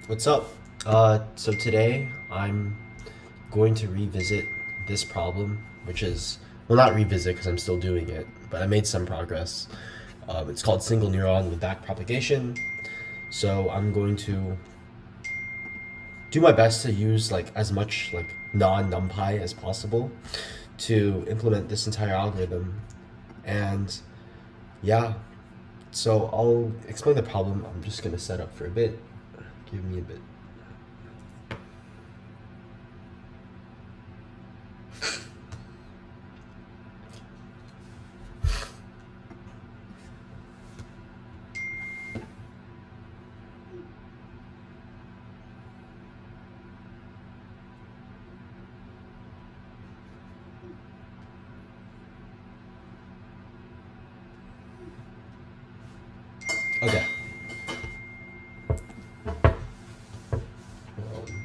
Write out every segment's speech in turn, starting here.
What's up? So today I'm going to revisit this problem, which is, well, not revisit because I'm still doing it, but I made some progress. It's called single neuron with backpropagation. So I'm going to do my best to use like as much like non-numpy as possible to implement this entire algorithm. And yeah, so I'll explain the problem. I'm just gonna set up for a bit. Give me a bit. Okay. Um,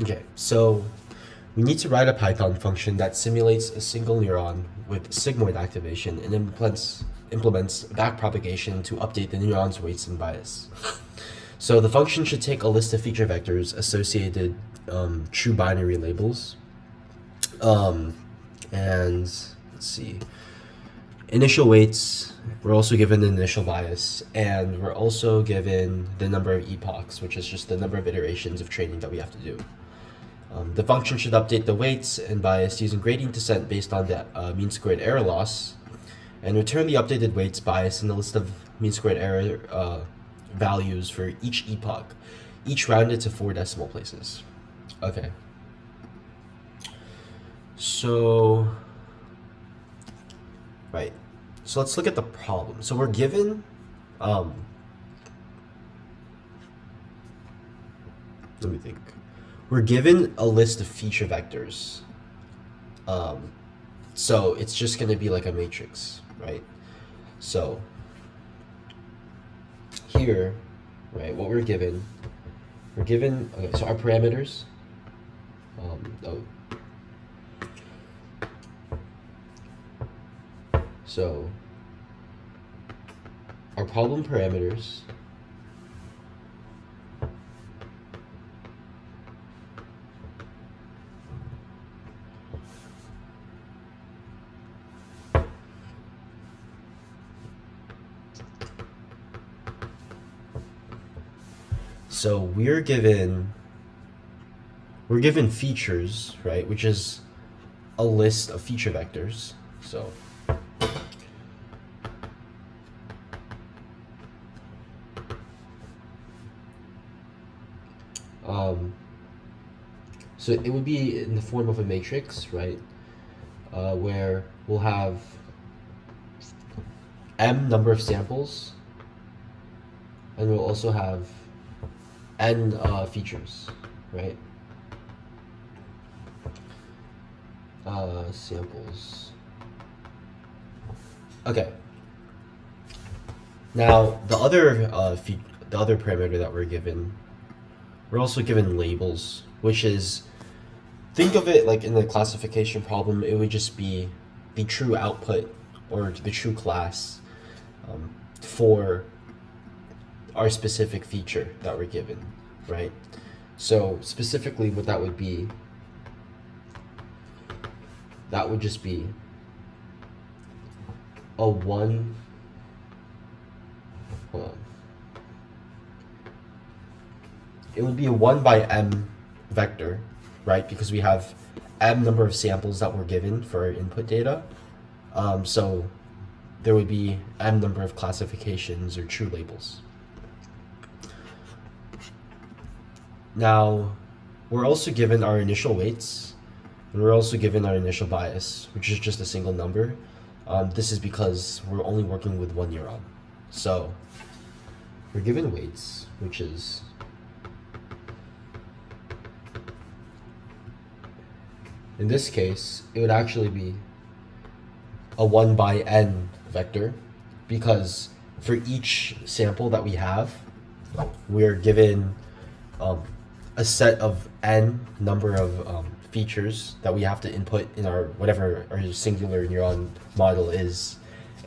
Okay, so we need to write a Python function that simulates a single neuron with sigmoid activation and implements backpropagation to update the neuron's weights and bias. So the function should take a list of feature vectors associated true binary labels. Um, and let's see. Initial weights, we're also given the initial bias, and we're also given the number of epochs, which is just the number of iterations of training that we have to do. The function should update the weights and bias using gradient descent based on the mean squared error loss, and return the updated weights, bias, and the list of mean squared error values for each epoch, each rounded to 4 decimal places. Okay. So, right. So let's look at the problem. So we're given, let me think. We're given a list of feature vectors. So it's just going to be like a matrix, right? So here, right, what we're given, okay, so our parameters, so our problem parameters so we're given features, right, which is a list of feature vectors. So so it would be in the form of a matrix, right, where we'll have m number of samples, and we'll also have n features, right? Samples. Okay. Now the other parameter that we're given, we're also given labels, which is, think of it like in the classification problem, it would just be the true output or the true class for our specific feature that we're given, right? So specifically what that would be, that would just be a 1, hold on. It would be a 1 by m vector, right? Because we have m number of samples that were given for our input data. So there would be m number of classifications or true labels. Now, we're also given our initial weights, and we're also given our initial bias, which is just a single number. This is because we're only working with one neuron. So we're given weights, which is in this case, it would actually be a 1 by n vector, because for each sample that we have, we're given a set of n number of features that we have to input in our whatever our singular neuron model is,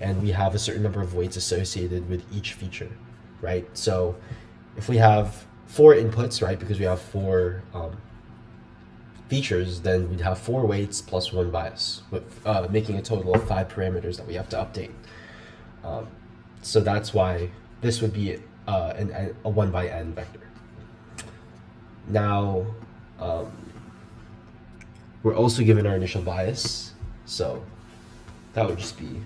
and we have a certain number of weights associated with each feature, right? So if we have 4 inputs, right, because we have 4 features, then we'd have 4 weights plus 1 bias, with, making a total of 5 parameters that we have to update. So that's why this would be a 1 by n vector. Now, we're also given our initial bias, so that would just be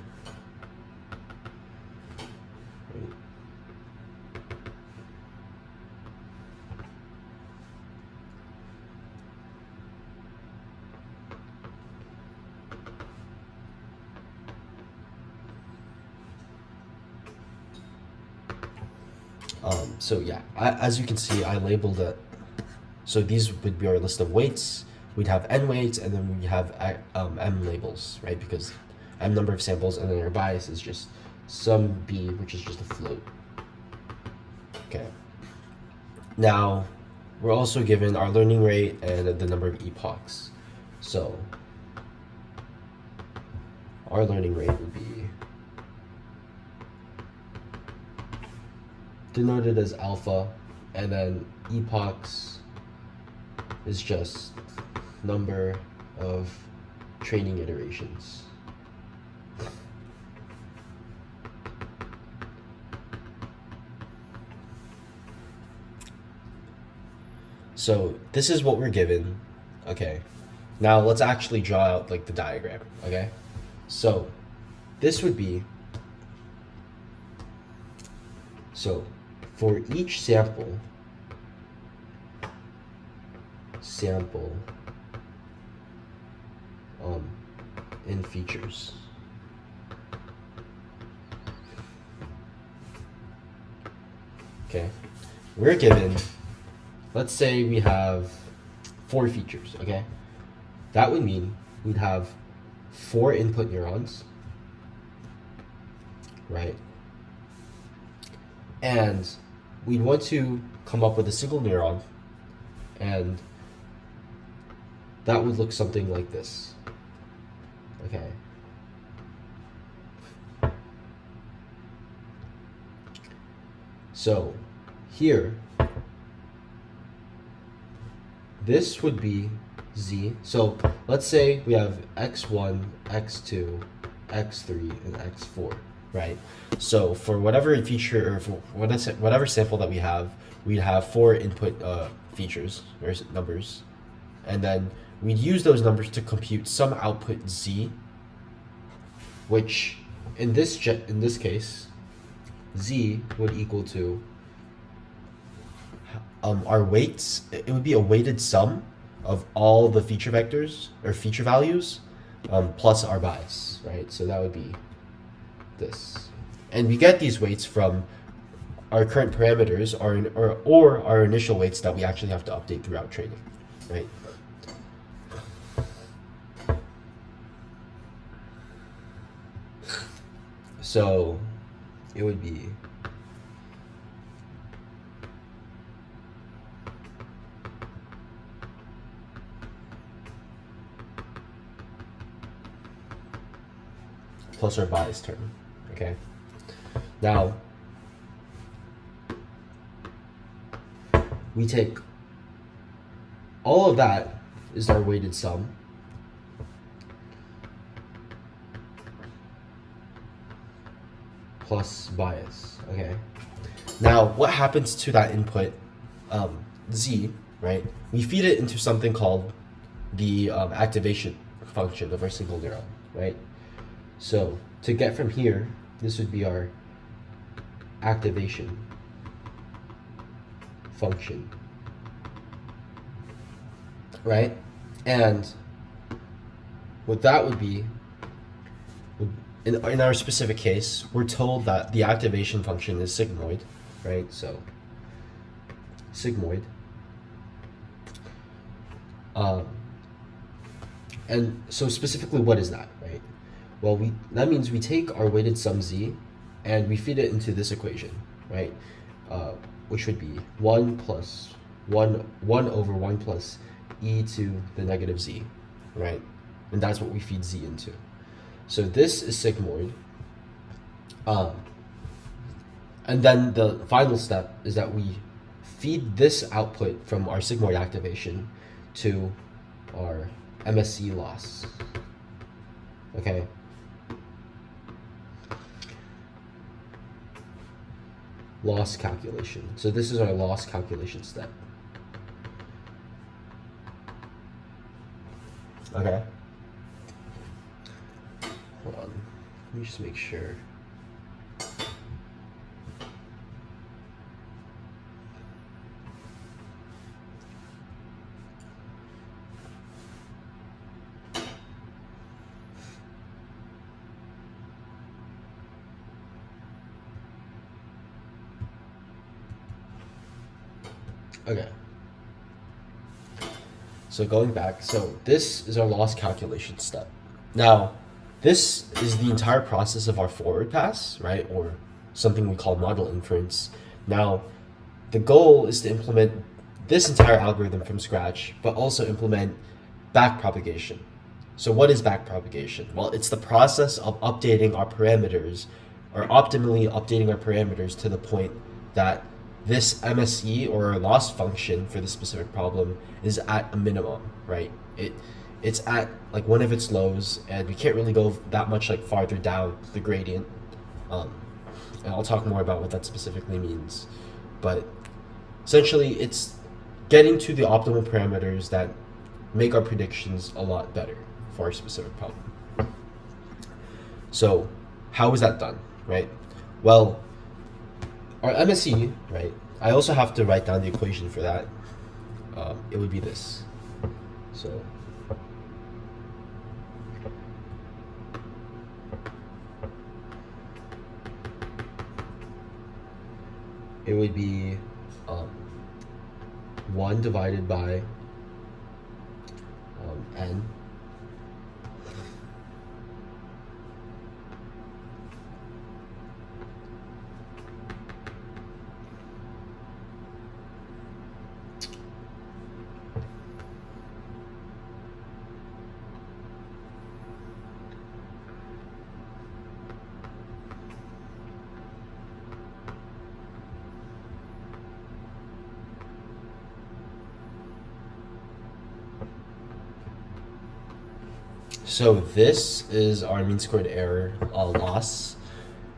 so yeah, as you can see, I labeled it. So these would be our list of weights. We'd have n weights, and then we have m labels, right? Because m number of samples, and then our bias is just sum b, which is just a float. Okay. Now, we're also given our learning rate and the number of epochs. So our learning rate would be denoted as alpha, and then epochs is just number of training iterations. So this is what we're given. Okay, now let's actually draw out like the diagram. Okay, so this would be, so for each sample in features, okay, we're given, let's say we have 4 features. Okay, that would mean we'd have 4 input neurons, right? And we'd want to come up with a single neuron, and that would look something like this. Okay. So here, this would be z. So let's say we have x1, x2, x3, and x4, right? So for whatever feature, or for whatever sample that we have, we'd have 4 input features or numbers, and then we'd use those numbers to compute some output z, which in this case, z would equal to our weights. It would be a weighted sum of all the feature vectors or feature values plus our bias, right? So that would be this, and we get these weights from our current parameters, or our initial weights that we actually have to update throughout training, right? So it would be plus our bias term. Okay. Now we take all of that is our weighted sum, plus bias. Okay. Now what happens to that input z, right? We feed it into something called the activation function of our single neuron, right? So to get from here, this would be our activation function, right? And what that would be, in our specific case, we're told that the activation function is sigmoid, right? So sigmoid. And so specifically, what is that, right? Well, that means we take our weighted sum z and we feed it into this equation, right? Which would be 1 over 1 plus e to the negative z, right? And that's what we feed z into. So this is sigmoid. And then the final step is that we feed this output from our sigmoid activation to our MSE loss. Okay. Loss calculation. So this is our loss calculation step. Okay. Hold on. Let me just make sure. Okay. So going back, so this is our loss calculation step. Now, this is the entire process of our forward pass, right? Or something we call model inference. Now, the goal is to implement this entire algorithm from scratch, but also implement backpropagation. So what is backpropagation? Well, it's the process of updating our parameters, or optimally updating our parameters to the point that this MSE or loss function for this specific problem is at a minimum, right? It's at like one of its lows, and we can't really go that much like farther down the gradient. And I'll talk more about what that specifically means. But essentially, it's getting to the optimal parameters that make our predictions a lot better for our specific problem. So how is that done, right? Well, our MSE, right? I also have to write down the equation for that. It would be this. So it would be 1 divided by n. So this is our mean squared error loss,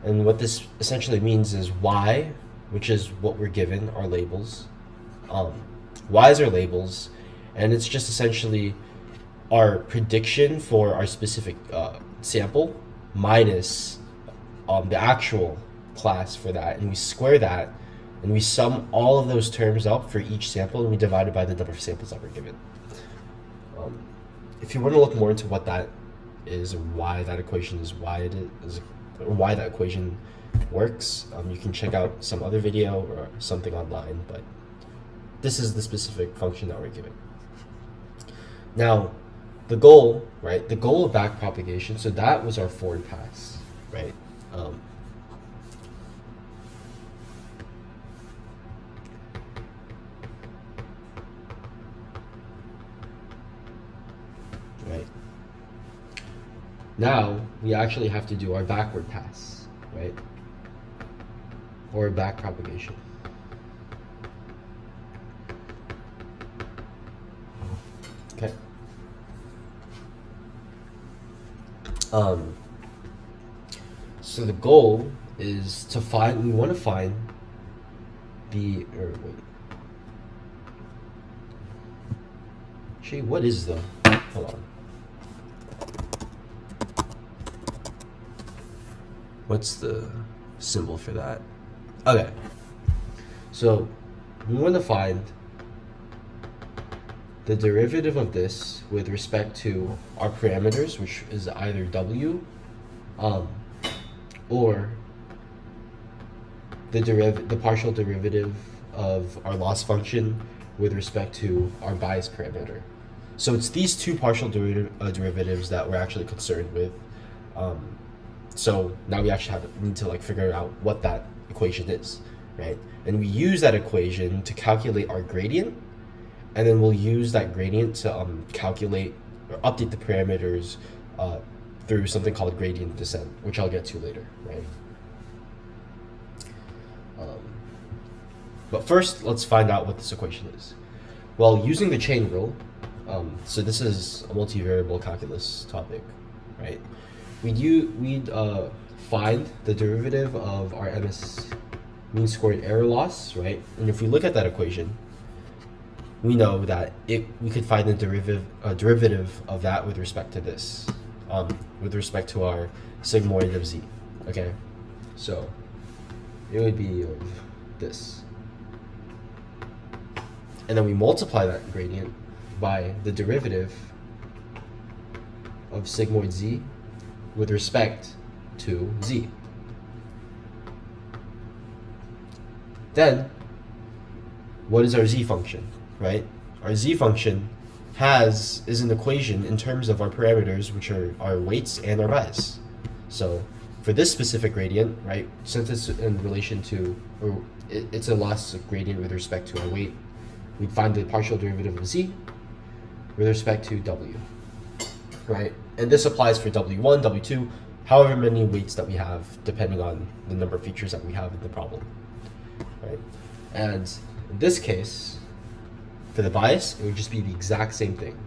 and what this essentially means is y, which is what we're given, our labels. Y's are labels, and it's just essentially our prediction for our specific sample minus the actual class for that, and we square that, and we sum all of those terms up for each sample, and we divide it by the number of samples that we're given. If you want to look more into what that is and why that equation is why it is, or why that equation works, you can check out some other video or something online, but this is the specific function that we're given. Now, the goal, right? The goal of backpropagation, so that was our forward pass, right? Right. Now we actually have to do our backward pass, right? Or backpropagation. Okay. So the goal is to find. We want to find the. Actually, what is the? Hold on. What's the symbol for that? Okay. So we want to find the derivative of this with respect to our parameters, which is either w or the partial derivative of our loss function with respect to our bias parameter. So it's these two partial derivatives that we're actually concerned with. So now we actually need to figure out what that equation is, right? And we use that equation to calculate our gradient, and then we'll use that gradient to calculate or update the parameters through something called gradient descent, which I'll get to later, right? But first, let's find out what this equation is. Well, using the chain rule, so this is a multivariable calculus topic, right? We'd find the derivative of our MS mean squared error loss, right? And if we look at that equation, we know that we could find the derivative of that with respect to this, with respect to our sigmoid of z. Okay, so it would be of this, and then we multiply that gradient by the derivative of sigmoid z with respect to z. Then, what is our z function, right? Our z function is an equation in terms of our parameters, which are our weights and our bias. So for this specific gradient, right, since it's in relation to, or it's a loss gradient with respect to our weight, we'd find the partial derivative of z with respect to w, right? And this applies for w1, w2, however many weights that we have, depending on the number of features that we have in the problem, right? And in this case, for the bias, it would just be the exact same thing.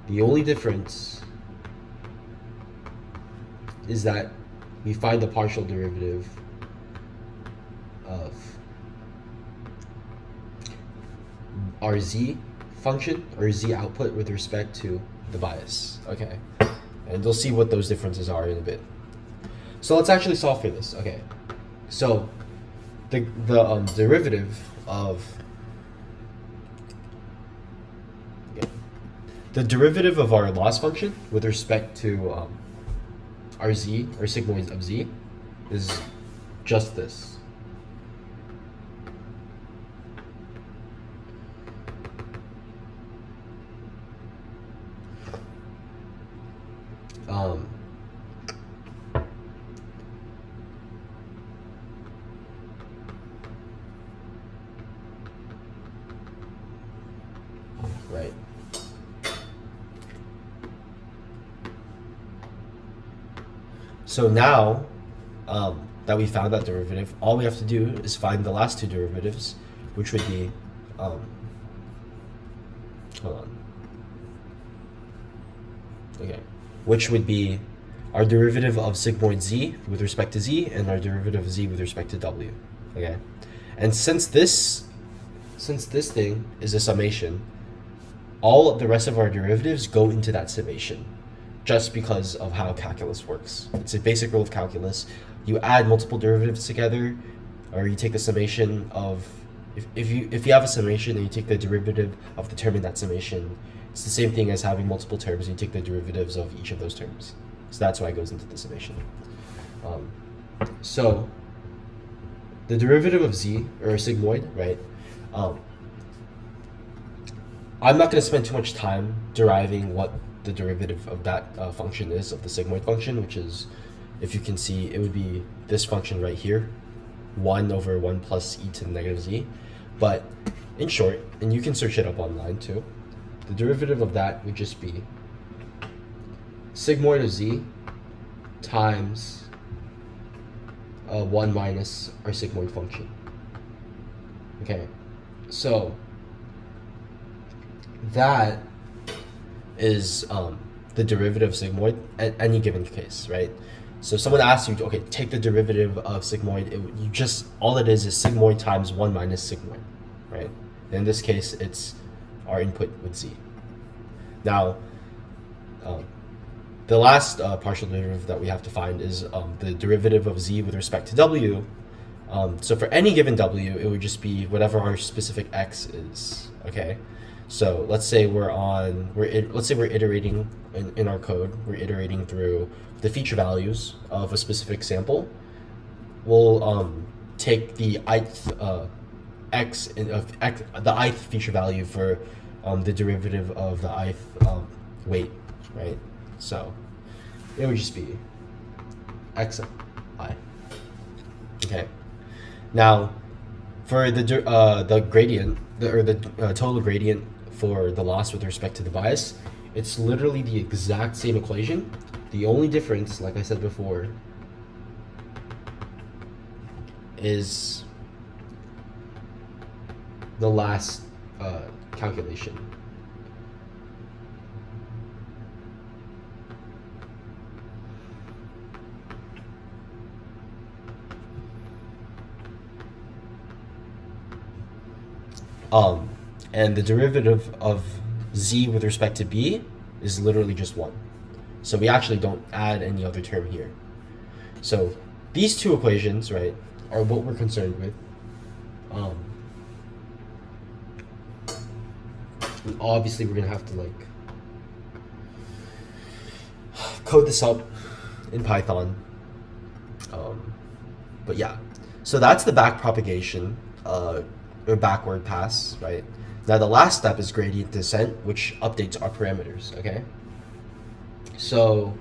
The only difference is that we find the partial derivative of our z function, or z output, with respect to the bias, okay? And you'll see what those differences are in a bit. So let's actually solve for this, okay? So the derivative of our loss function with respect to our z, or sigmoid of z, is just this. Right. So now that we found that derivative, all we have to do is find the last two derivatives, which would be, hold on. Okay, which would be our derivative of sigmoid z with respect to z, and our derivative of z with respect to w. Okay, and since this thing is a summation, all of the rest of our derivatives go into that summation, just because of how calculus works. It's a basic rule of calculus. You add multiple derivatives together, or you take the summation of, if you have a summation and you take the derivative of the term in that summation, it's the same thing as having multiple terms. You take the derivatives of each of those terms. So that's why it goes into the summation. So the derivative of z, or sigmoid, right? I'm not going to spend too much time deriving what the derivative of that function is, of the sigmoid function, which is, if you can see, it would be this function right here, 1 over 1 plus e to the negative z. But in short, and you can search it up online too, the derivative of that would just be sigmoid of z times 1 minus our sigmoid function. Okay, so that is the derivative of sigmoid at any given case, right? So someone asks you, okay, take the derivative of sigmoid. All it is sigmoid times 1 minus sigmoid, right? In this case, it's our input with z. Now, the last partial derivative that we have to find is the derivative of z with respect to w. So for any given w, it would just be whatever our specific x is, okay? So let's say let's say we're iterating in our code. We're iterating through the feature values of a specific sample. We'll take the ith the ith feature value for the derivative of the ith weight, right? So it would just be xi. Okay. Now, for the gradient, the total gradient for the loss with respect to the bias, it's literally the exact same equation. The only difference, like I said before, is the last calculation. And the derivative of z with respect to b is literally just 1. So we actually don't add any other term here. So these two equations, right, are what we're concerned with. And obviously we're gonna have to like code this up in Python. But yeah, so that's the backpropagation or backward pass, right? Now the last step is gradient descent, which updates our parameters, okay? So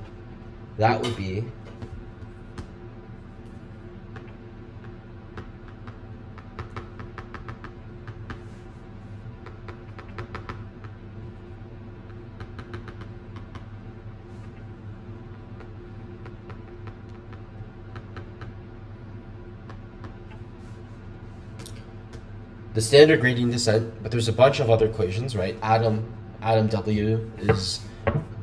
that would be the standard gradient descent, but there's a bunch of other equations, right? Atom W is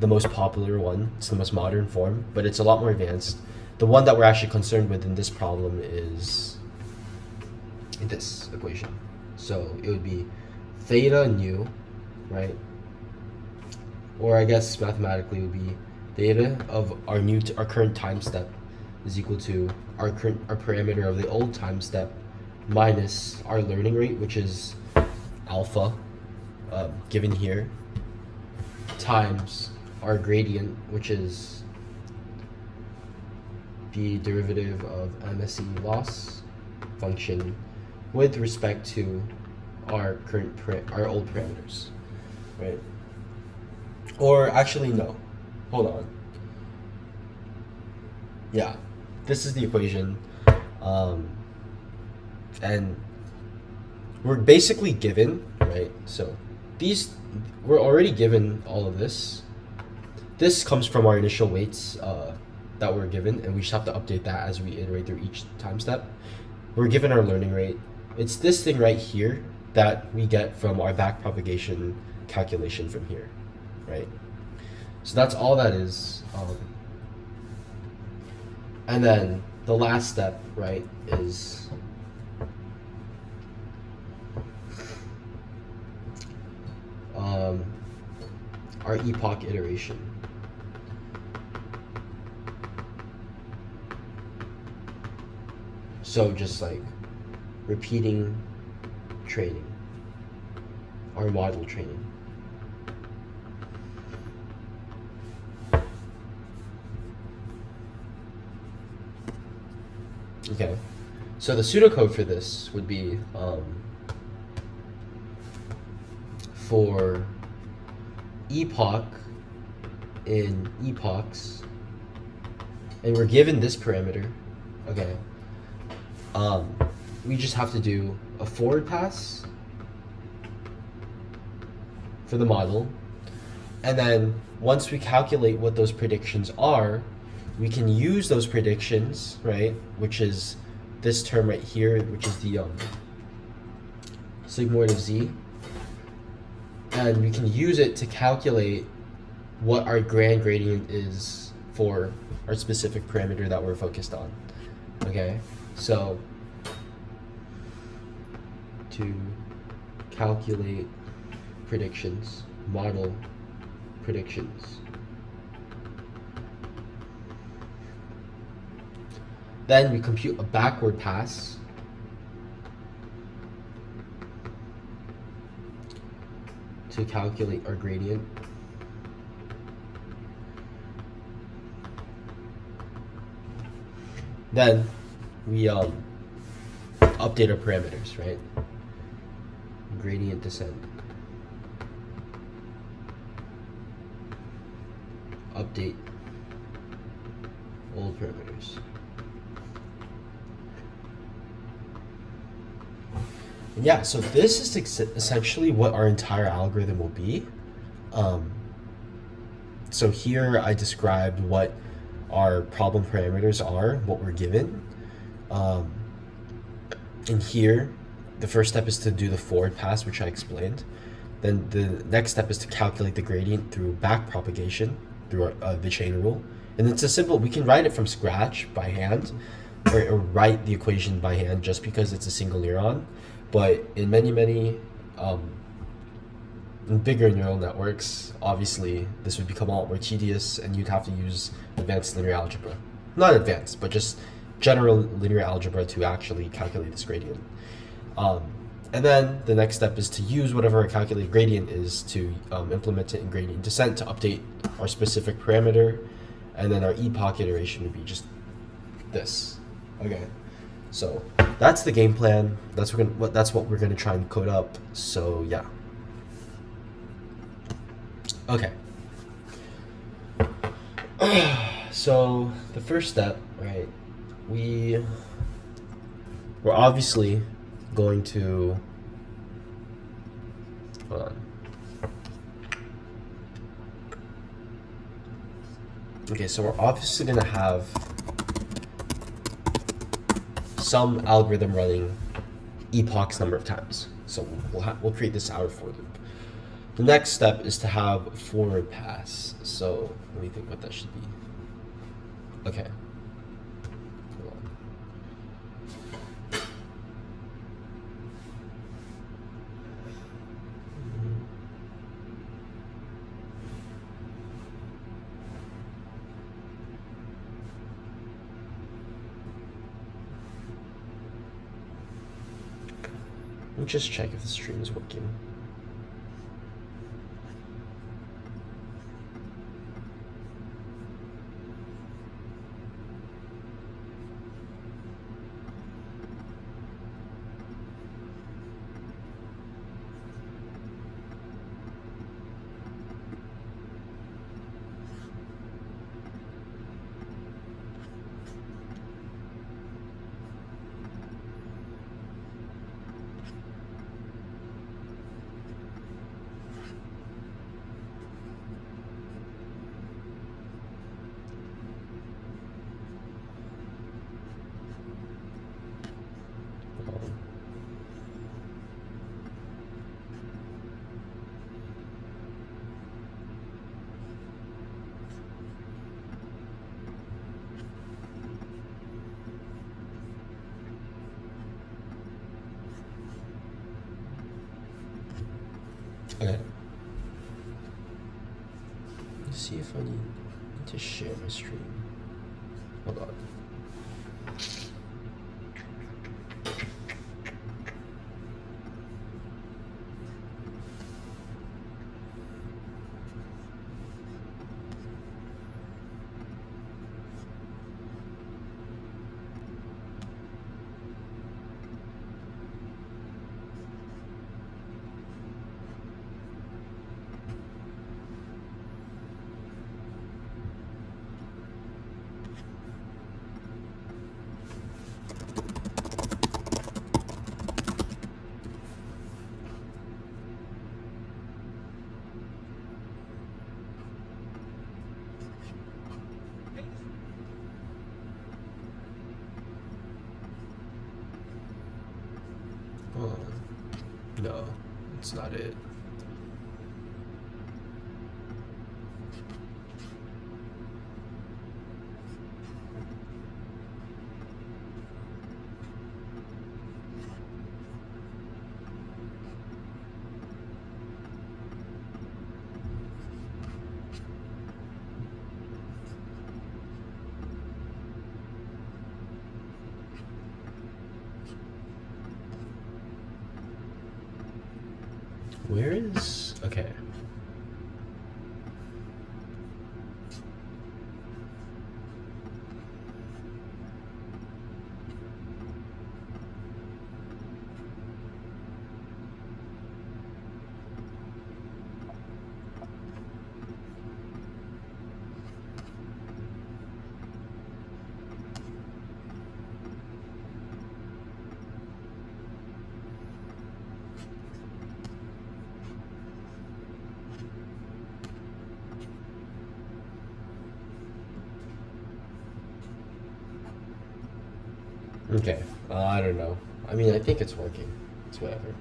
the most popular one. It's the most modern form, but it's a lot more advanced. The one that we're actually concerned with in this problem is this equation. So it would be theta nu, right? Or I guess mathematically it would be theta of our current time step is equal to our parameter of the old time step minus our learning rate, which is alpha, given here, times our gradient, which is the derivative of MSE loss function with respect to our our old parameters, right? Or actually, no, hold on. Yeah, this is the equation. And we're basically given, right? So we're already given all of this. This comes from our initial weights that we're given, and we just have to update that as we iterate through each time step. We're given our learning rate. It's this thing right here that we get from our backpropagation calculation from here, right? So that's all that is. And then the last step, right, is our epoch iteration. So just like repeating training, our model training. Okay, so the pseudocode for this would be for epoch in epochs, and we're given this parameter, okay, we just have to do a forward pass for the model, and then once we calculate what those predictions are, we can use those predictions, right, which is this term right here, which is the sigmoid of z, and we can use it to calculate what our grand gradient is for our specific parameter that we're focused on. Okay, so to calculate predictions, model predictions, then we compute a backward pass to calculate our gradient. Then we update our parameters, right? Gradient descent. Update old parameters. And yeah, so this is essentially what our entire algorithm will be. So here I described what our problem parameters are, what we're given. And here, the first step is to do the forward pass, which I explained. Then the next step is to calculate the gradient through backpropagation, through the chain rule. And it's a simple, we can write it from scratch by hand, or write the equation by hand just because it's a single neuron. But in many in bigger neural networks, obviously this would become a lot more tedious and you'd have to use advanced linear algebra. Not advanced, but just general linear algebra to actually calculate this gradient. And then the next step is to use whatever our calculated gradient is to implement it in gradient descent to update our specific parameter, and then our epoch iteration would be just this. Okay, so that's the game plan. That's what we're gonna try and code up. So yeah. Okay. So the first step, right? We're obviously going to hold on. Okay, so we're obviously gonna have some algorithm running epochs number of times. So we'll create this outer for loop. The next step is to have a forward pass. So let me think what that should be. Okay. Hold on. Let me just check if the stream is working. Okay. Let's see if I need to share my stream. Hold on. No, it's not it. Where is Okay. Okay. I don't know. I mean, I think it's working. It's whatever.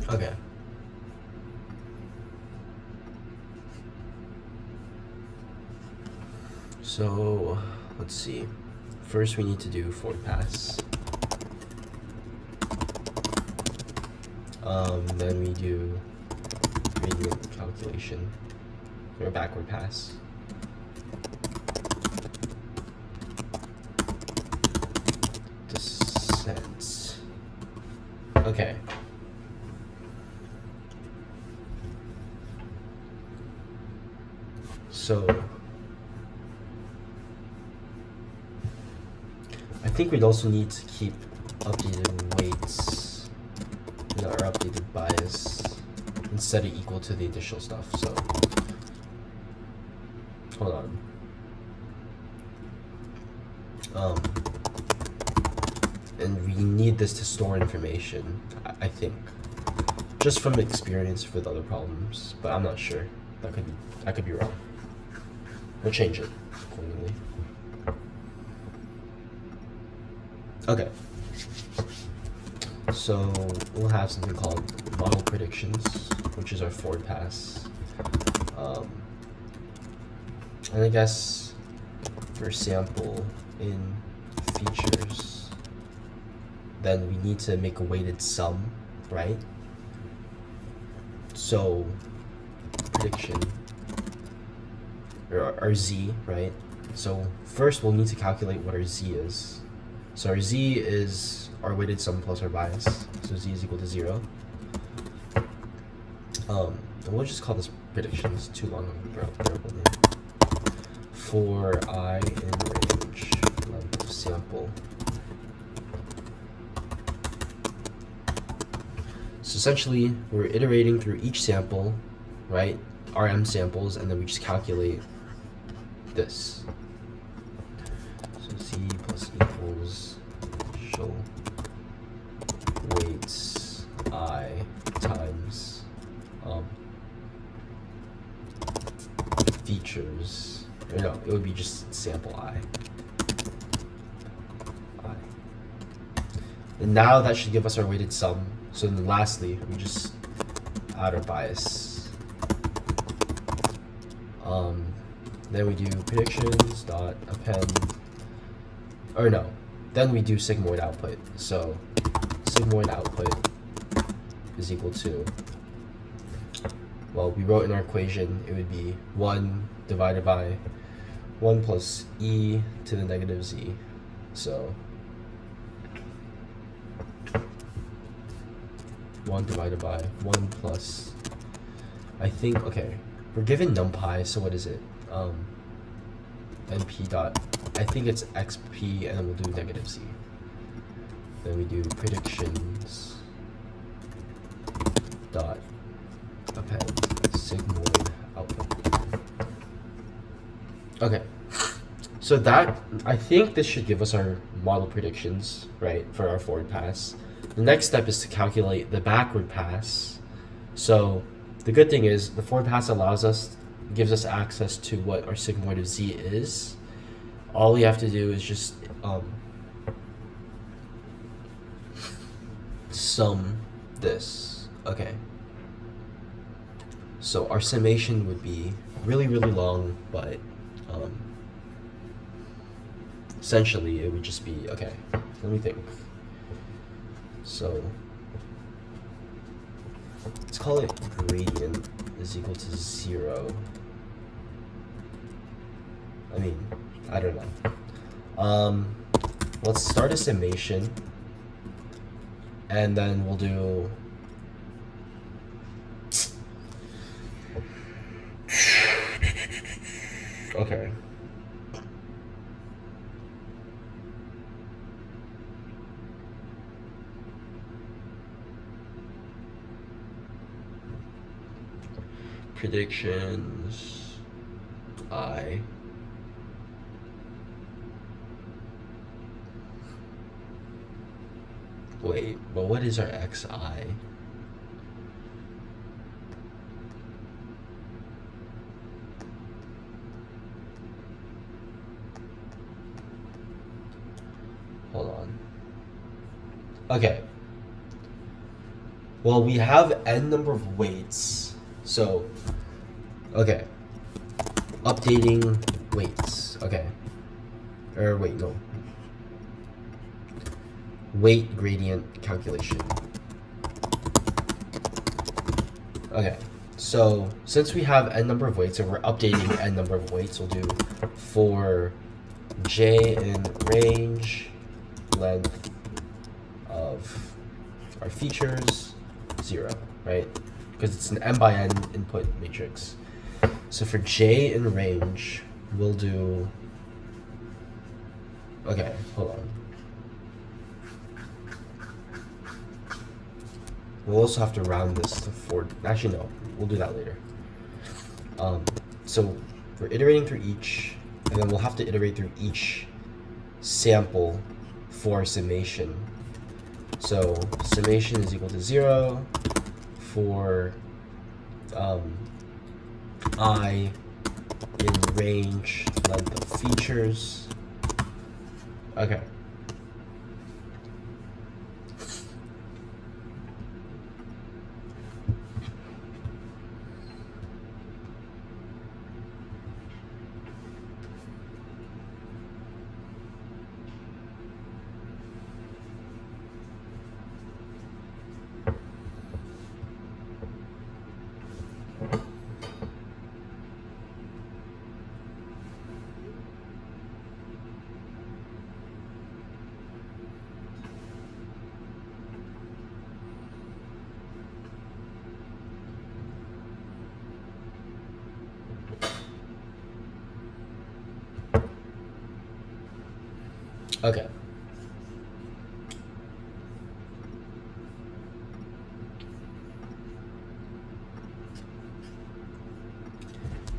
Okay. So, let's see. First, we need to do forward pass. Then we do gradient calculation, or backward pass. Descent. Okay. So, I think we'd also need to keep updated weights, or updated bias, and set it equal to the additional stuff. So, hold on. And we need this to store information, I think, just from experience with other problems, but I'm not sure. I could be wrong. We'll change it accordingly. Okay. So we'll have something called model predictions, which is our forward pass. And I guess for sample in features, then we need to make a weighted sum, right? So prediction, or our z, right? So first we'll need to calculate what our z is. So our z is our weighted sum plus our bias. So z is equal to 0. And we'll just call this prediction. It's too long of a variable name. For I in range length of sample. So essentially, we're iterating through each sample, right? RM samples, and then we just calculate this. So z plus equals initial weights I times features. Or no, it would be just sample I. And now that should give us our weighted sum. So then lastly, we just add our bias. Then we do predictions dot append, or no, then we do sigmoid output. So sigmoid output is equal to, well, we wrote in our equation, it would be 1 divided by 1 plus e to the negative z. So 1 divided by 1 plus, I think, okay, we're given numpy, so what is it? np dot, I think it's xp, and then we'll do negative z. Then we do predictions dot append sigmoid output. Okay, so that, I think this should give us our model predictions, right, for our forward pass. The next step is to calculate the backward pass. So the good thing is the forward pass gives us access to what our sigmoid of z is. All we have to do is just sum this. Okay. So our summation would be really, really long, but essentially it would just be, okay, let me think. So let's call it gradient is equal to 0. I mean, I don't know. Let's start a summation, and then we'll do okay. Predictions I wait, but what is our xi? Hold on. Okay. Well, we have n number of weights. So, okay. Updating weights. Okay. Or wait, no. Weight gradient calculation. Okay. So, since we have n number of weights and we're updating n number of weights, we'll do for j in range, length of our features, 0, right? Because it's an n by n input matrix. So for j in range, we'll do, okay, hold on. We'll also have to round this to 4. Actually, no, we'll do that later. So we're iterating through each, and then we'll have to iterate through each sample for summation. So summation is equal to 0 for I in range length of features. Okay. Okay.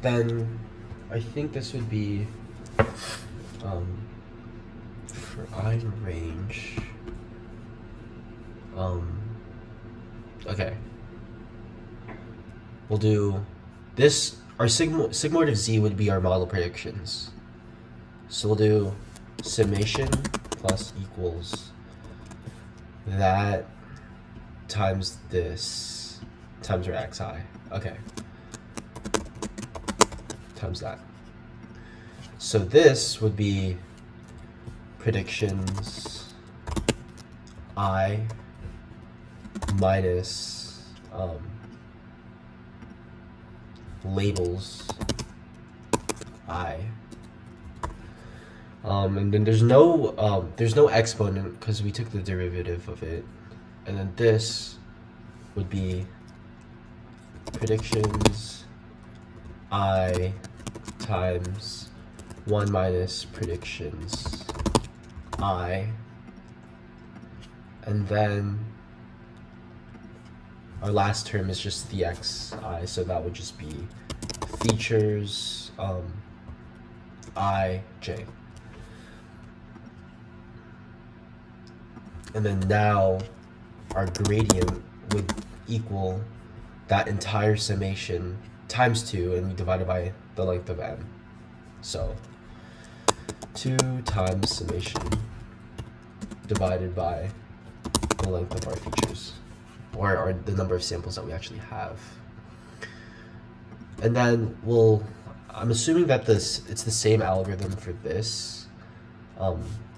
Then I think this would be for I range. Okay. We'll do this. Our sigmoid of z would be our model predictions. So we'll do summation plus equals that times this times our xi. Okay. Times that. So this would be predictions I minus labels I. And then there's no exponent because we took the derivative of it, and then this would be predictions I times 1 minus predictions I, and then our last term is just the xi, so that would just be features I, j. And then now our gradient would equal that entire summation times 2, and we divide it by the length of n. So 2 times summation divided by the length of our features, or the number of samples that we actually have. And then I'm assuming that it's the same algorithm for this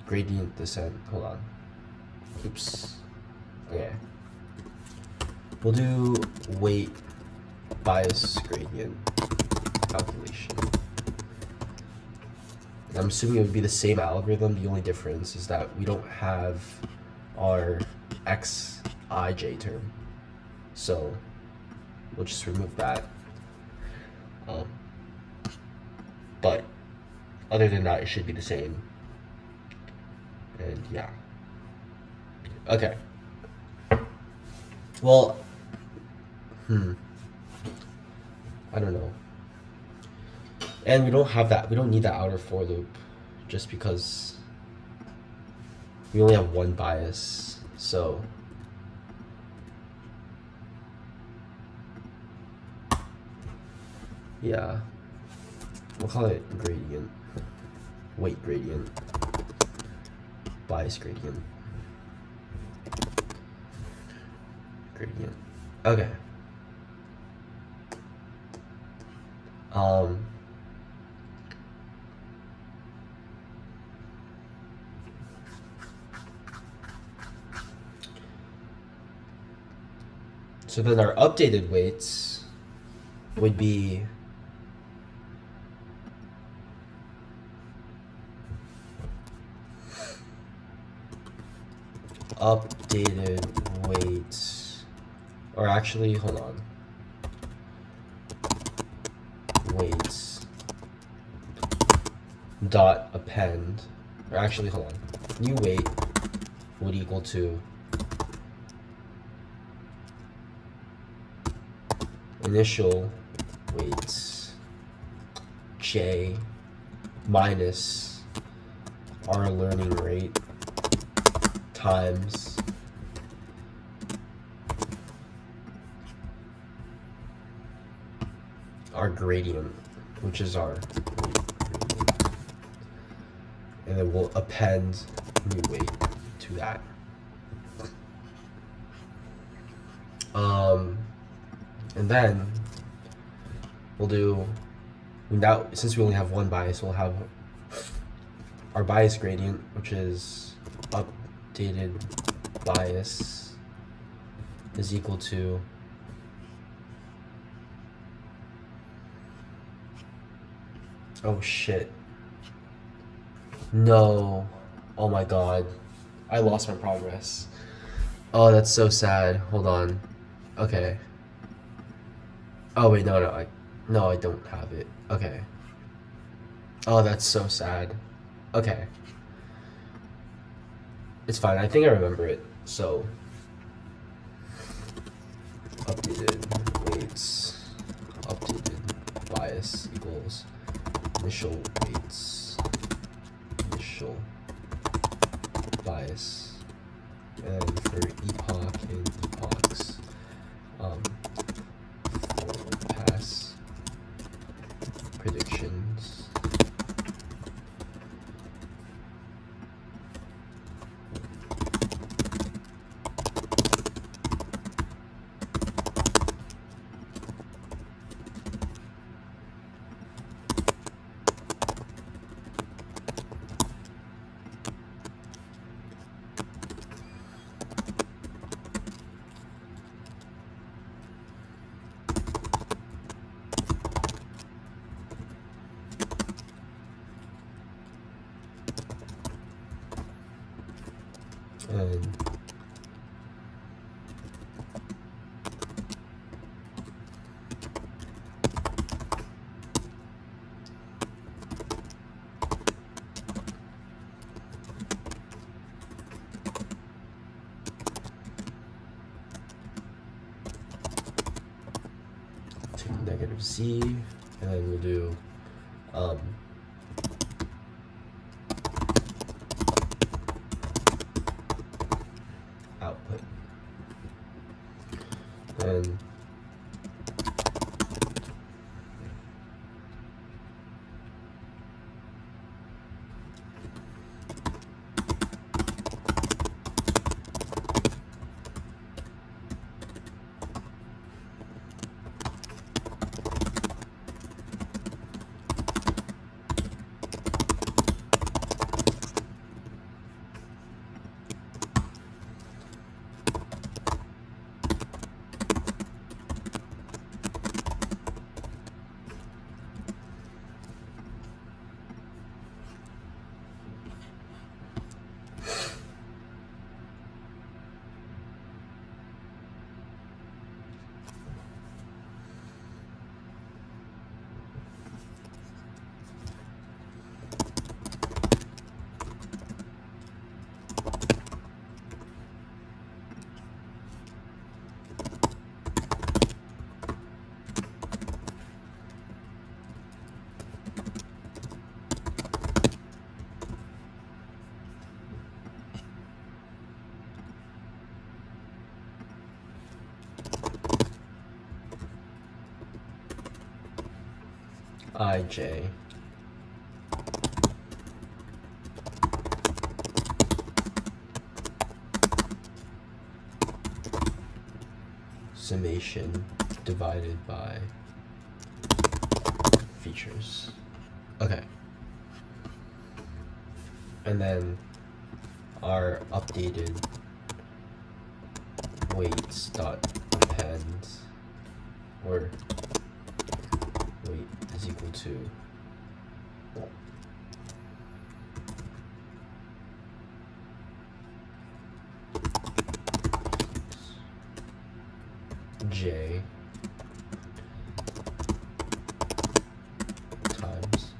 gradient descent. Hold on. Oops. Okay. We'll do weight bias gradient calculation. I'm assuming it would be the same algorithm. The only difference is that we don't have our xij term. So we'll just remove that. But other than that, it should be the same. And yeah. Okay. Well, I don't know. And we don't have that. We don't need that outer for loop just because we only have one bias. So yeah, we'll call it gradient, weight gradient, bias gradient, gradient. Okay. So then our updated weights would be updated weights, or actually, hold on, weights dot append, or actually, hold on, new weight would equal to initial weights j minus our learning rate times our gradient, which is our gradient. And then we'll append new weight to that. And then we'll do, now since we only have one bias, we'll have our bias gradient, which is updated bias is equal to oh shit, no, oh my god, I lost my progress. Oh, that's so sad. Hold on. Okay. Oh wait, no, I don't have it. Okay. Oh, that's so sad. Okay. It's fine. I think I remember it. So, updated weights, updated bias equals initial weights, initial bias, and for epoch and epochs, for pass predictions. And take negative z, and then we'll do output. And ij summation divided by features. Okay. And then our updated weights dot append, or weight is equal to j times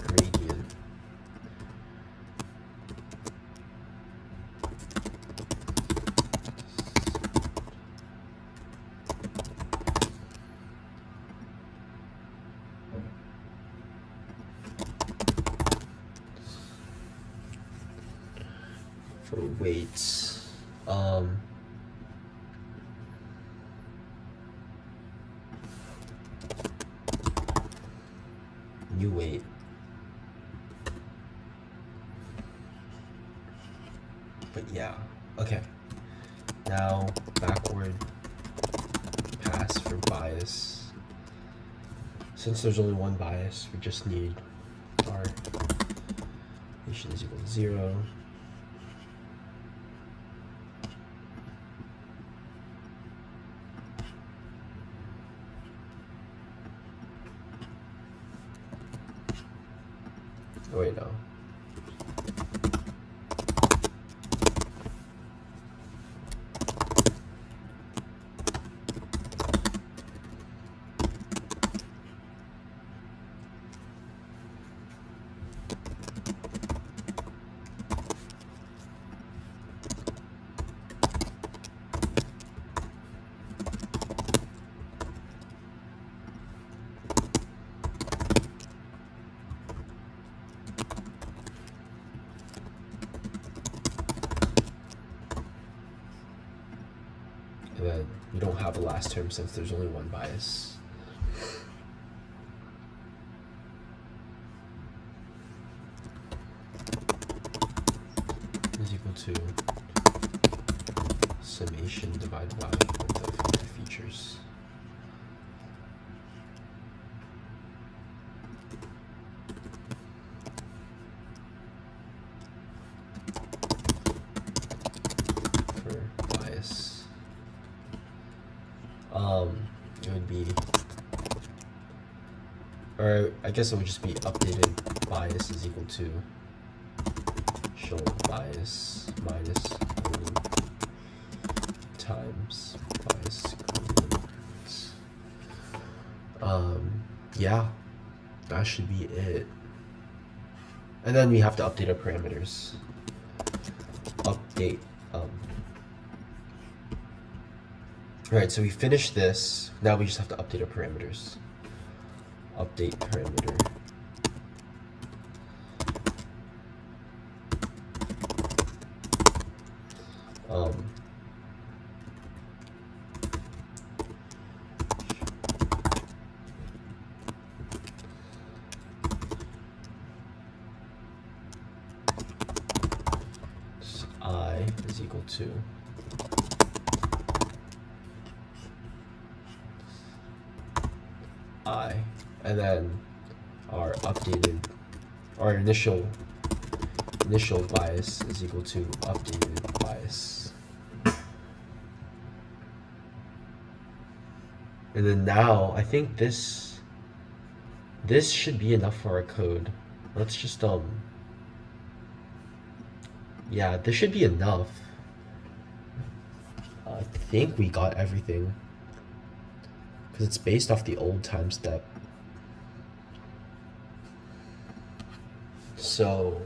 gradient for weights. New weight. But yeah, okay. Now backward pass for bias. Since there's only one bias, we just need our equation is equal to 0. Oh, wait, no. And then you don't have a last term since there's only one bias. Is equal to summation divided by the features. For bias. It would be, or I guess it would just be updated bias is equal to show bias minus times bias gradient. Yeah, that should be it. And then we have to update our parameters. Update. Alright, so we finished this. Now we just have to update our parameters. Update parameter. I is equal to I, and then our updated, our initial bias is equal to updated bias. And then now I think this should be enough for our code. Let's just yeah, this should be enough. I think we got everything. Because it's based off the old time step. So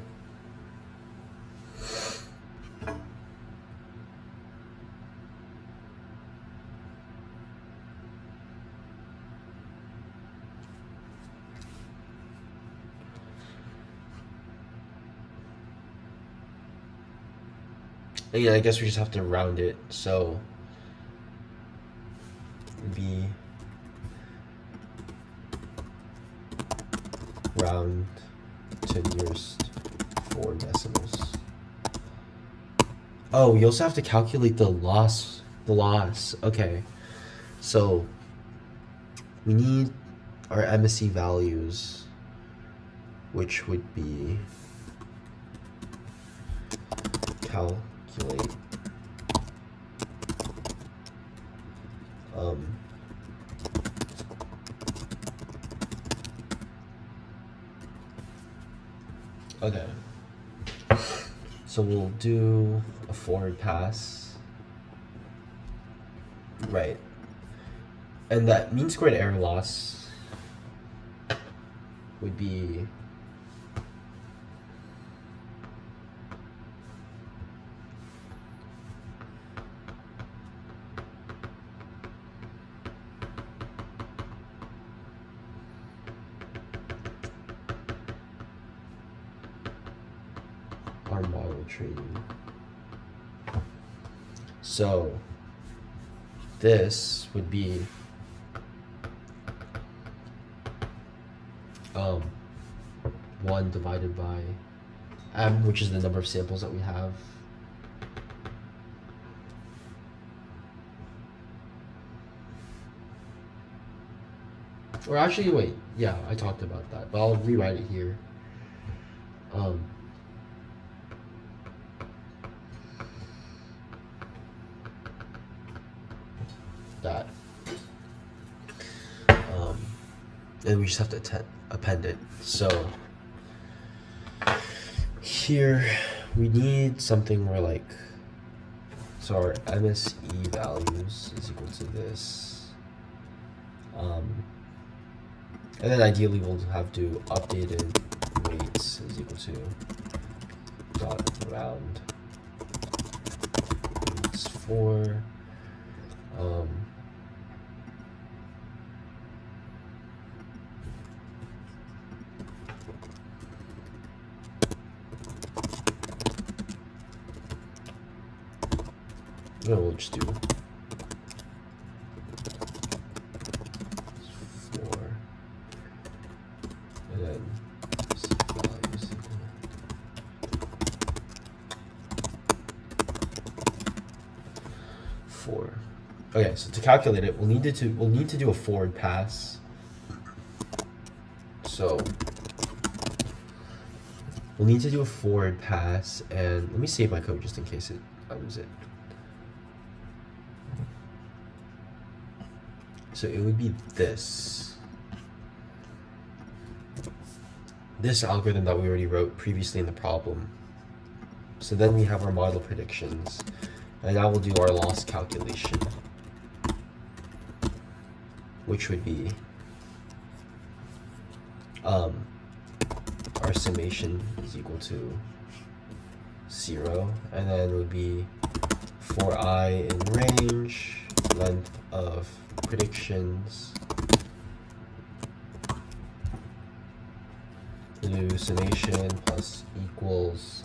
yeah, I guess we just have to round it. So it'd be round to nearest 4 decimals. Oh, we also have to calculate the loss. Okay. So we need our MSE values, which would be calculate okay. So we'll do a forward pass. Right. And that mean squared error loss would be our model training. So this would be 1 divided by m, which is the number of samples that we have. Or actually, wait, yeah, I talked about that, but I'll rewrite it here. That. And we just have to append it. So here we need something where like, so our MSE values is equal to this. And then ideally we'll have to updated weights is equal to dot round weights 4. No, we'll just do 4, and then values. 4. Okay, so to calculate it, we'll need to do a forward pass. So we'll need to do a forward pass, and let me save my code just in case I lose it. So it would be this algorithm that we already wrote previously in the problem. So then we have our model predictions, and now we'll do our loss calculation, which would be our summation is equal to 0, and then it would be for I in range, length of predictions, do summation plus equals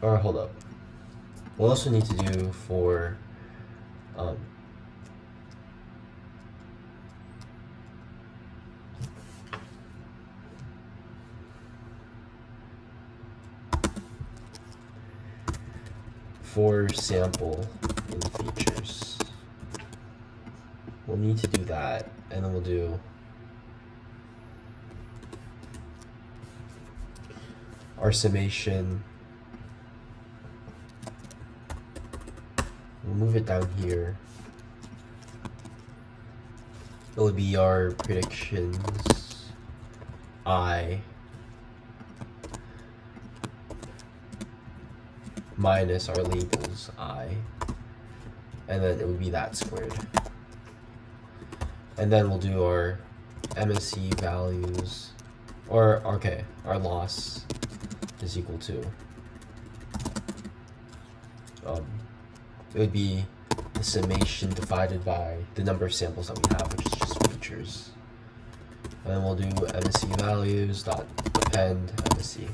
or hold up. We'll also need to do for sample in features. We'll need to do that, and then we'll do our summation. We'll move it down here. It would be our predictions I minus our labels I, and then it would be that squared. And then we'll do our MSE values, or okay, our loss is equal to it would be the summation divided by the number of samples that we have, which is just features. And then we'll do MSE values dot append MSE.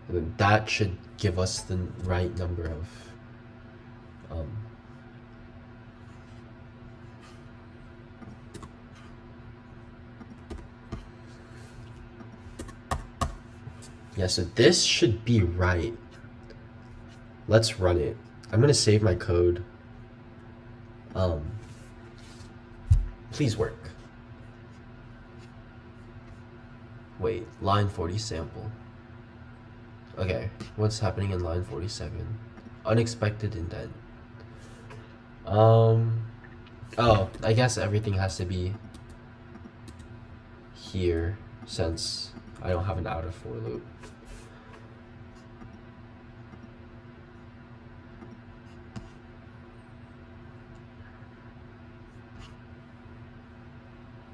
And then that should give us the right number of Yeah, so this should be right. Let's run it. I'm gonna save my code. Please work. Wait, line 40 sample. Okay, what's happening in line 47? Unexpected indent. Oh, I guess everything has to be here since I don't have an outer for loop.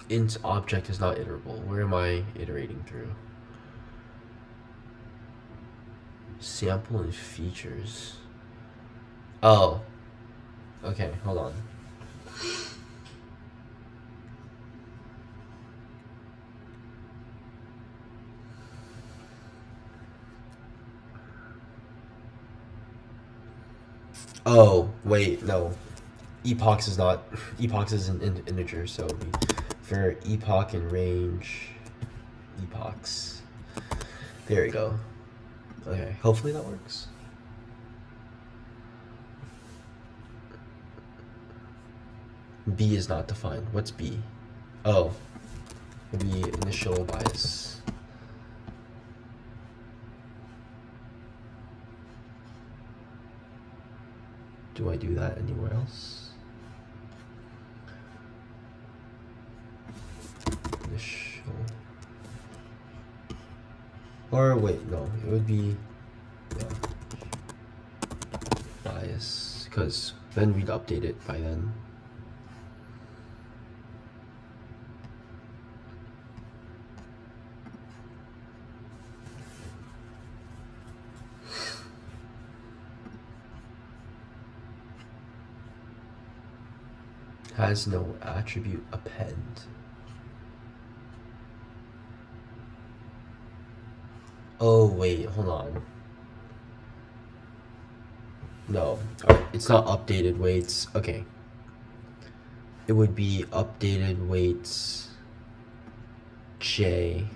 Int object is not iterable. Where am I iterating through? Sample and features. Oh. Okay, hold on. Oh, wait, no. Epochs is not. Epochs is an integer, so it'll be for epoch and range. Epochs. There we go. Okay, hopefully that works. B is not defined. What's B? Oh, maybe initial bias. Do I do that anywhere else? Initial. Or wait, no, it would be, yeah, bias, because then we'd update it by then. Has no attribute append. Oh wait, hold on. No, it's not updated weights. Okay. It would be updated weights J.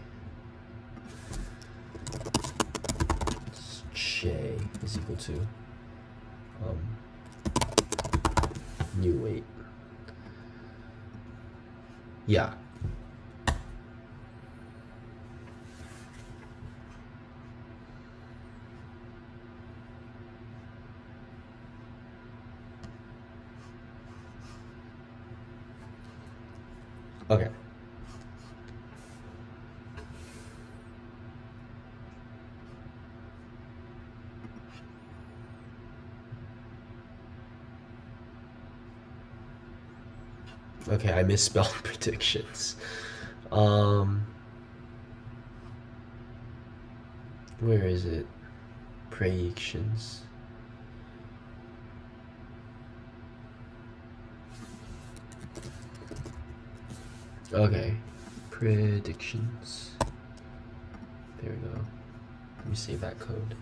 J is equal to new weight. Yeah. Okay. Okay, I misspelled predictions. Where is it? Predictions. Okay, predictions. There we go. Let me save that code.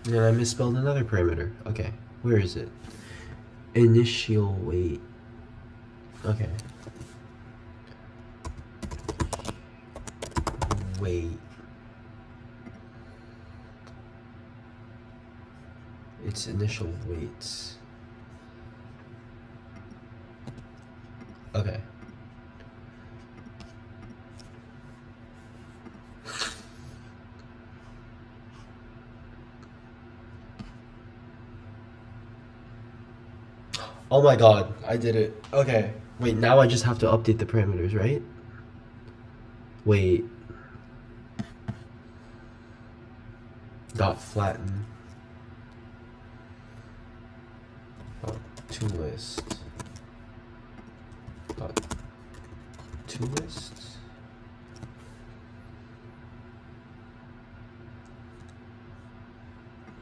And I misspelled another parameter. Okay, where is it? Initial weight. Okay. Weight. Its initial weights. Okay. Oh my god, I did it. Okay. Wait, now I just have to update the parameters, right? Wait. Dot flatten. Dot to list. Dot to list.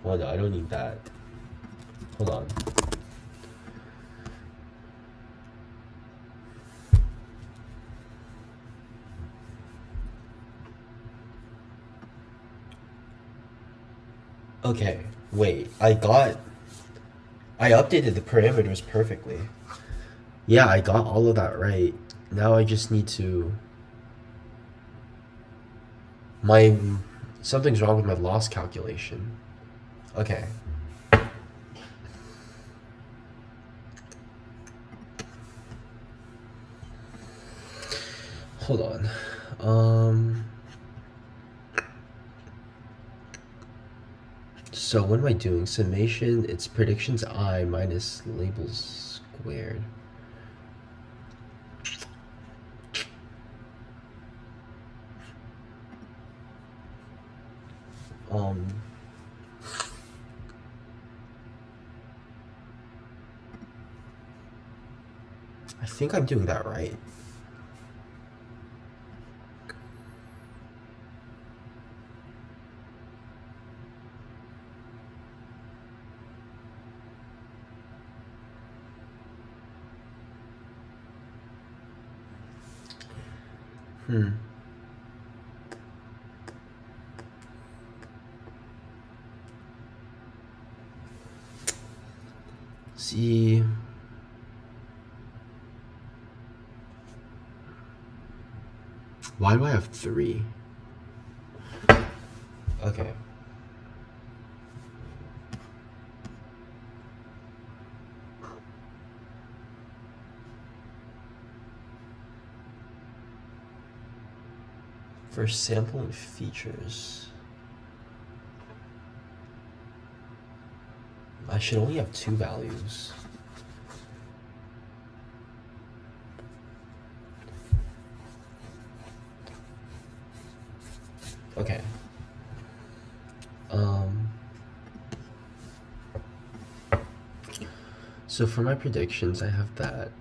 Well, no, I don't need that. Hold on. Okay, wait, I got I updated the parameters perfectly. Yeah, I got all of that right. Now I just need to... Something's wrong with my loss calculation. Okay. Hold on. So what am I doing? Summation, it's predictions I minus labels squared. I think I'm doing that right. See, why do I have 3? Okay. For sample and features, I should only have 2 values. Okay. So for my predictions, I have that.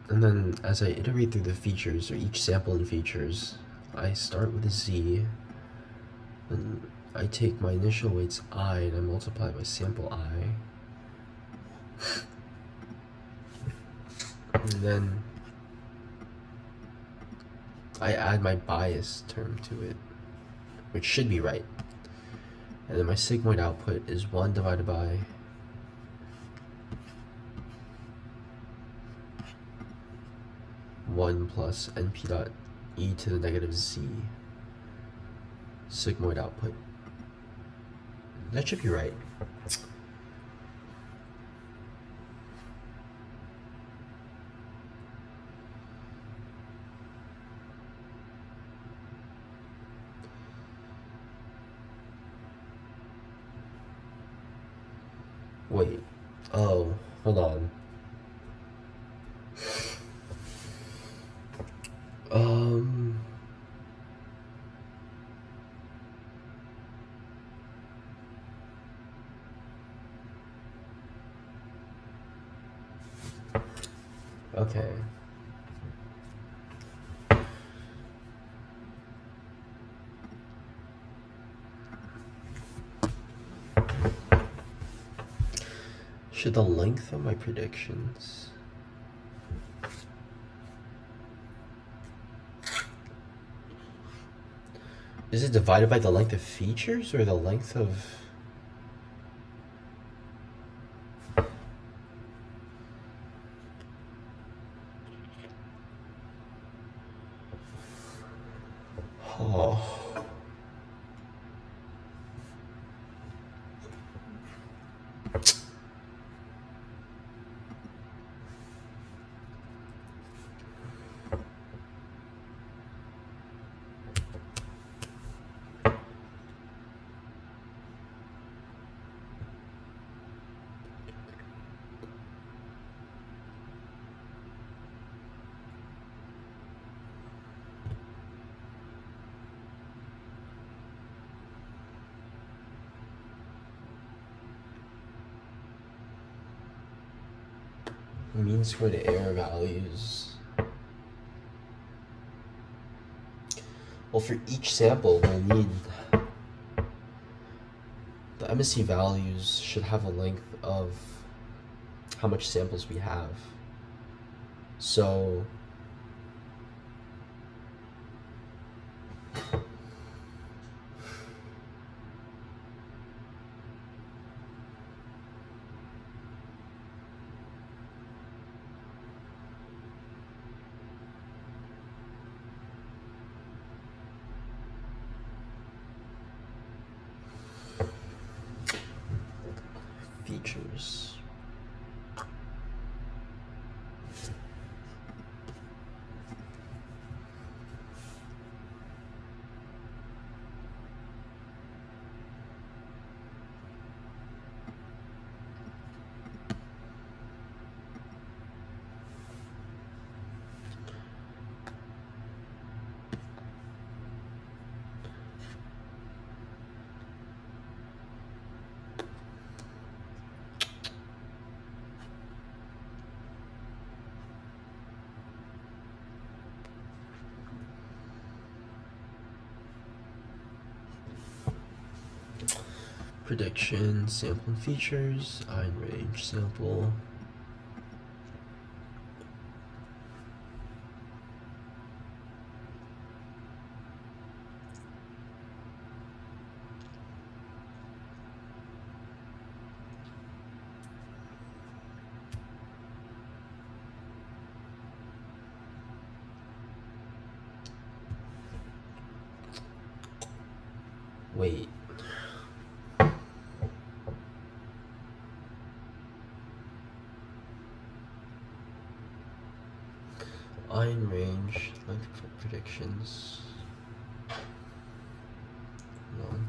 And then as I iterate through the features, or each sample and features, I start with a z, and I take my initial weights I, and I multiply by sample I. And then I add my bias term to it, which should be right. And then my sigmoid output is 1 divided by one plus np dot e to the negative z sigmoid output. That should be right. Wait. Oh, hold on. Okay. Should the length of my predictions... Is it divided by the length of features or the length of... Oh. Mean squared error values. Well, for each sample, we'll need... The MSE values should have a length of how much samples we have. So... features. Prediction, sample and features, eye and range sample. Wait. Eye and range, length for predictions. Hold on.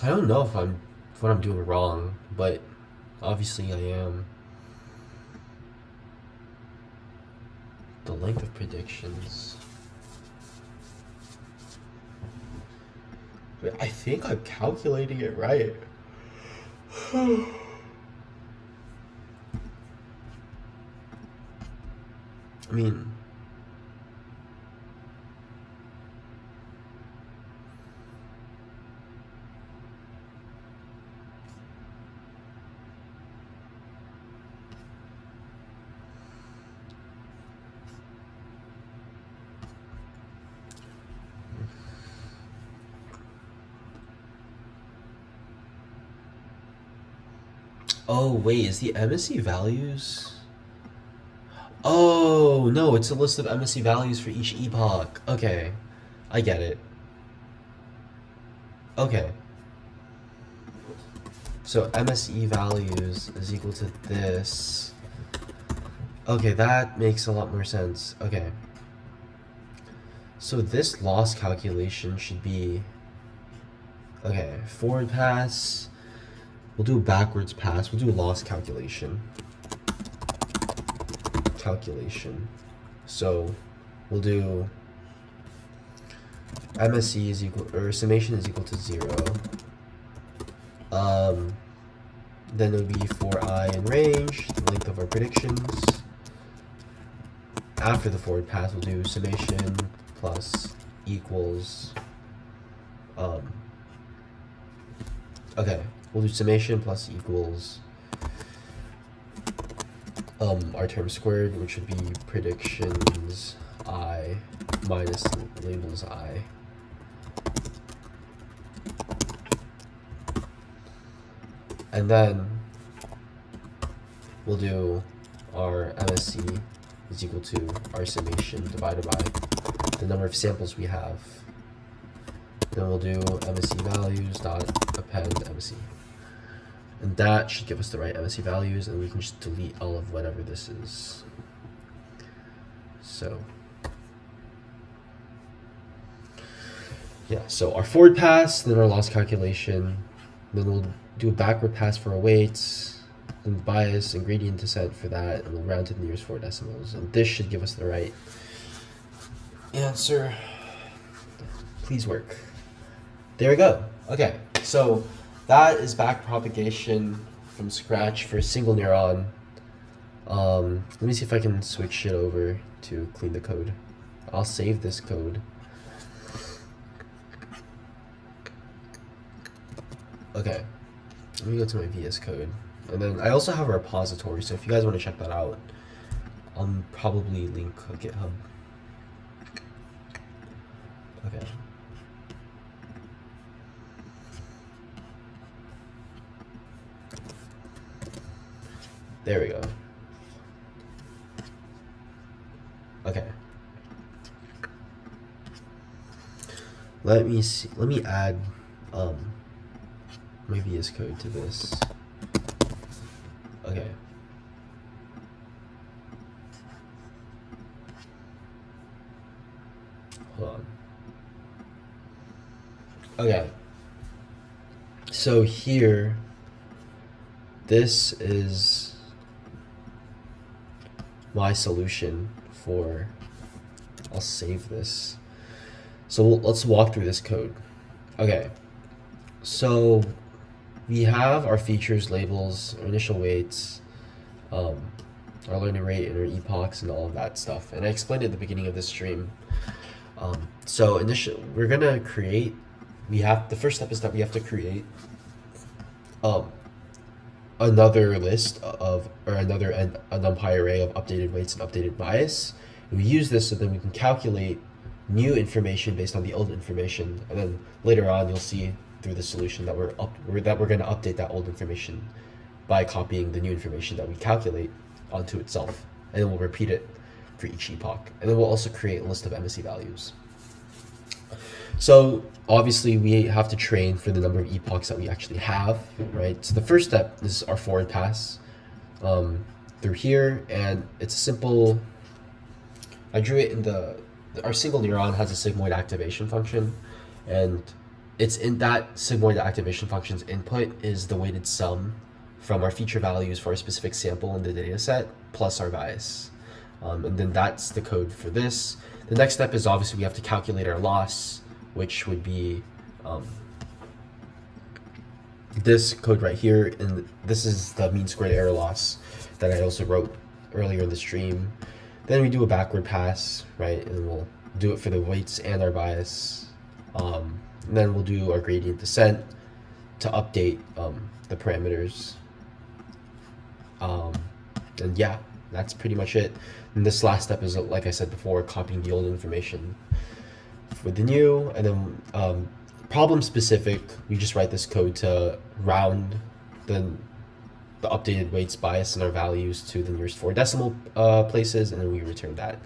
I don't know if what I'm doing wrong, but obviously I am. The length of predictions. But I think I'm calculating it right. I mean, oh wait, is the MSE values? Oh no, it's a list of MSE values for each epoch. Okay, I get it. Okay. So MSE values is equal to this. Okay, that makes a lot more sense. Okay. So this loss calculation should be, okay, forward pass. We'll do backwards pass. We'll do loss calculation. So we'll do MSE is equal, or summation is equal to 0. Then it would be for eye and range, the length of our predictions. After the forward pass, we'll do summation plus equals. Okay, we'll do summation plus equals our term squared, which would be predictions I minus labels I. And then we'll do our MSE is equal to our summation divided by the number of samples we have. Then we'll do MSE values dot append MSE. And that should give us the right MSE values, and we can just delete all of whatever this is. So yeah, so our forward pass, then our loss calculation, then we'll do a backward pass for our weights, and bias and gradient descent for that, and we'll round to the nearest 4 decimals. And this should give us the right answer. Please work. There we go. Okay, so that is backpropagation from scratch for a single neuron. Let me see if I can switch it over to clean the code. I'll save this code. Okay, let me go to my VS Code. And then I also have a repository, so if you guys want to check that out, I'll probably link a GitHub. Okay. There we go. Okay. Let me see. Let me add my VS Code to this. Okay. Hold on. Okay. So here, this is my solution for, I'll save this. So let's walk through this code. Okay. So we have our features, labels, our initial weights, our learning rate, and our epochs, and all of that stuff. And I explained it at the beginning of this stream. So initially, we're gonna create. The first step is that we have to create another list of, or a NumPy array of updated weights and updated bias. And we use this so then we can calculate new information based on the old information, and then later on you'll see through the solution that we're going to update that old information by copying the new information that we calculate onto itself, and then we'll repeat it for each epoch, and then we'll also create a list of MSE values. So obviously we have to train for the number of epochs that we actually have, right? So the first step is our forward pass through here, and it's a simple, I drew it in our single neuron has a sigmoid activation function, and it's in that sigmoid activation function's input is the weighted sum from our feature values for a specific sample in the data set plus our bias. And then that's the code for this. The next step is obviously we have to calculate our loss, which would be this code right here, and this is the mean squared error loss that I also wrote earlier in the stream. Then we do a backward pass, right, and we'll do it for the weights and our bias. And then we'll do our gradient descent to update the parameters. And yeah, that's pretty much it. And this last step is, like I said before, copying the old information with the new, and then problem specific, we just write this code to round the updated weights, bias, and our values to the nearest 4 decimal places, and then we return that.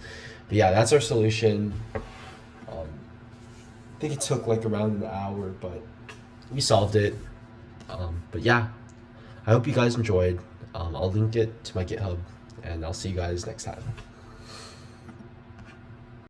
But yeah, that's our solution. I think it took like around an hour, but we solved it. But yeah, I hope you guys enjoyed. I'll link it to my GitHub, and I'll see you guys next time.